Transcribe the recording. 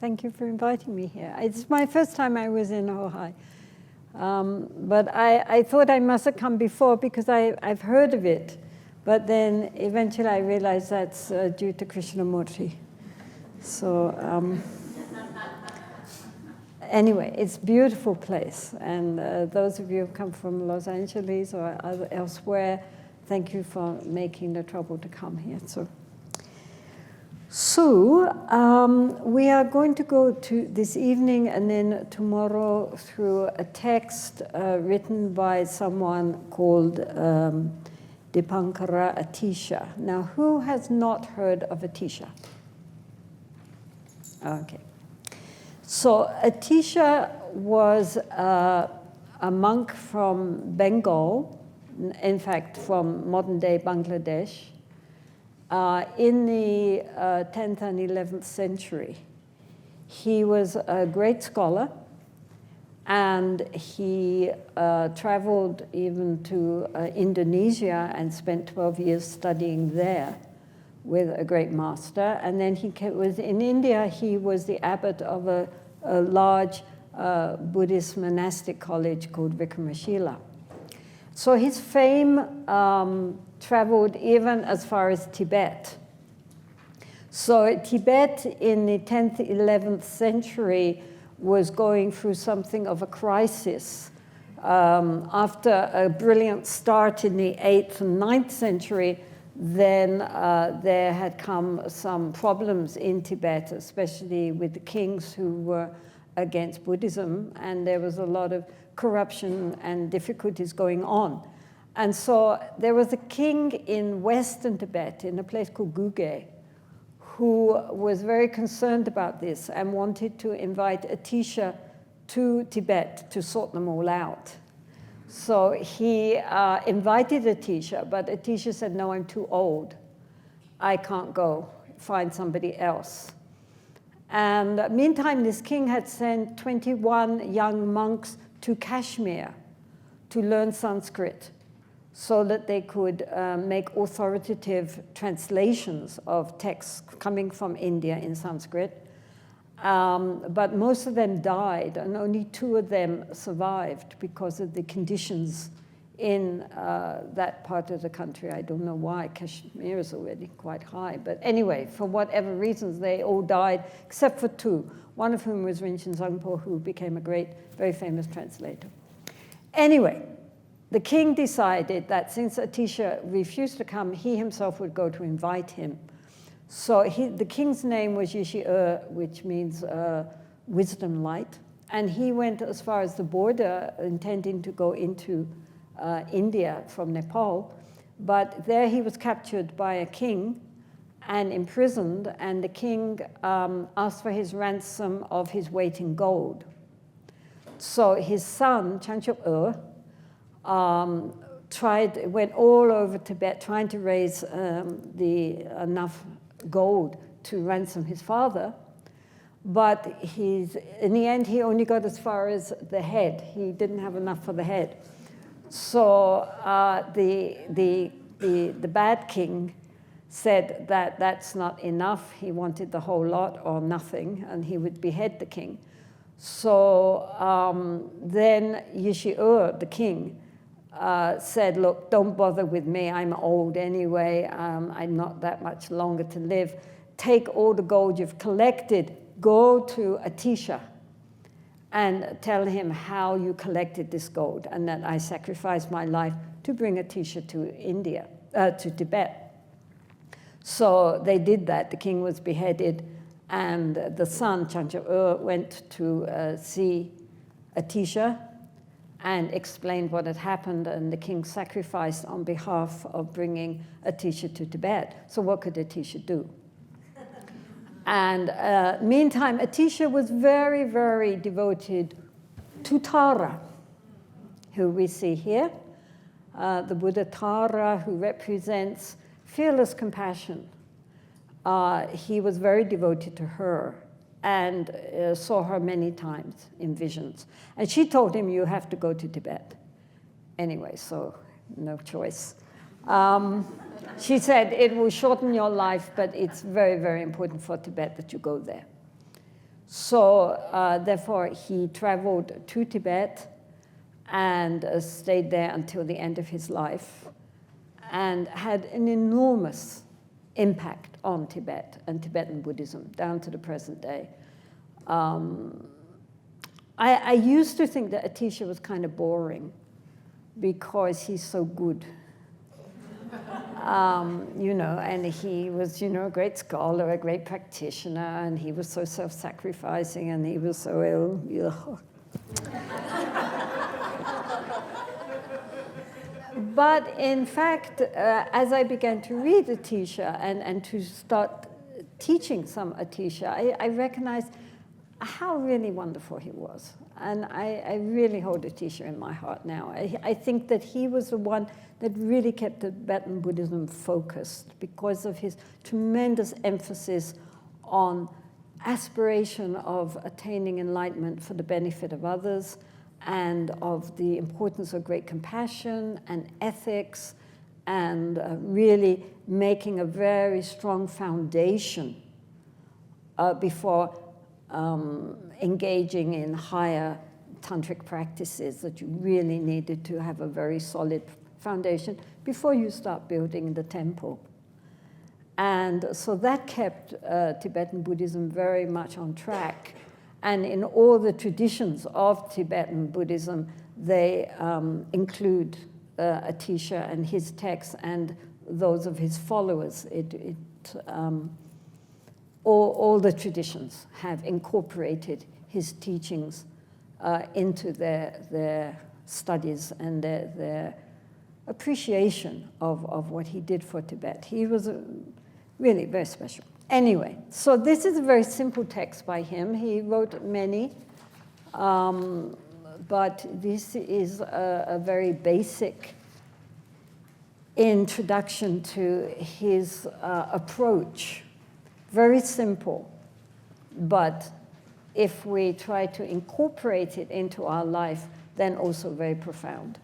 Thank you for inviting me here. It's my first time I was in Ojai. But I thought I must have come before because I've heard of it. But then eventually I realized that's due to Krishnamurti. So anyway, it's a beautiful place. And those of you who come from Los Angeles or elsewhere, thank you for making the trouble to come here. So we are going to go to this evening and then tomorrow through a text written by someone called Dipankara Atisha. Now, who has not heard of Atisha? Okay. So Atisha was a monk from Bengal, in fact, from modern-day Bangladesh, in the 10th and 11th century. He was a great scholar, and he traveled even to Indonesia and spent 12 years studying there with a great master. And then he was in India. He was the abbot of a large Buddhist monastic college called Vikramasila. So his fame traveled even as far as Tibet. So Tibet in the 10th, 11th century was going through something of a crisis. After a brilliant start in the 8th and 9th century, then there had come some problems in Tibet, especially with the kings who were against Buddhism, and there was a lot of corruption and difficulties going on. And so there was a king in Western Tibet, in a place called Guge, who was very concerned about this and wanted to invite Atisha to Tibet to sort them all out. So he invited Atisha, but Atisha said, no, I'm too old. I can't go. Find somebody else. And meantime, this king had sent 21 young monks to Kashmir to learn Sanskrit, so that they could make authoritative translations of texts coming from India in Sanskrit. But most of them died, and only 2 of them survived because of the conditions in that part of the country. I don't know why. Kashmir is already quite high. But anyway, for whatever reasons, they all died, except for 2, one of whom was Rinchen Zangpo, who became a great, very famous translator. Anyway, the king decided that since Atisha refused to come, he himself would go to invite him. So the king's name was Yishi-e, which means wisdom light. And he went as far as the border, intending to go into India from Nepal. But there he was captured by a king and imprisoned. And the king asked for his ransom of his weight in gold. So his son, Chanchop-e, went all over Tibet trying to raise enough gold to ransom his father. But in the end, he only got as far as the head. He didn't have enough for the head. So the bad king said that that's not enough. He wanted the whole lot or nothing, and he would behead the king. So then Yishi-e, the king, said, look, don't bother with me. I'm old anyway. I'm not that much longer to live. Take all the gold you've collected, go to Atisha and tell him how you collected this gold and that I sacrificed my life to bring Atisha to India, to Tibet. So they did that. The king was beheaded, and the son, Chanchop-e, went to see Atisha and explained what had happened, and the king sacrificed on behalf of bringing Atisha to Tibet. So what could Atisha do? And meantime, Atisha was very, very devoted to Tara, who we see here, the Buddha Tara, who represents fearless compassion. He was very devoted to her and saw her many times in visions. And she told him, you have to go to Tibet. Anyway, so no choice. She said, it will shorten your life, but it's very, very important for Tibet that you go there. So therefore, he traveled to Tibet and stayed there until the end of his life, and had an enormous impact on Tibet and Tibetan Buddhism down to the present day. I used to think that Atisha was kind of boring because he's so good. And he was, a great scholar, a great practitioner, and he was so self-sacrificing, and he was so ill. But in fact, as I began to read Atisha and to start teaching some Atisha, I recognized how really wonderful he was. And I really hold Atisha in my heart now. I think that he was the one that really kept Tibetan Buddhism focused because of his tremendous emphasis on aspiration of attaining enlightenment for the benefit of others, and of the importance of great compassion and ethics, and really making a very strong foundation before engaging in higher tantric practices, that you really needed to have a very solid foundation before you start building the temple. And so that kept Tibetan Buddhism very much on track. And in all the traditions of Tibetan Buddhism, they include Atisha and his texts and those of his followers. All the traditions have incorporated his teachings into their studies and their appreciation of what he did for Tibet. He was really very special. Anyway, so this is a very simple text by him. He wrote many, but this is a very basic introduction to his approach. Very simple, but if we try to incorporate it into our life, then also very profound.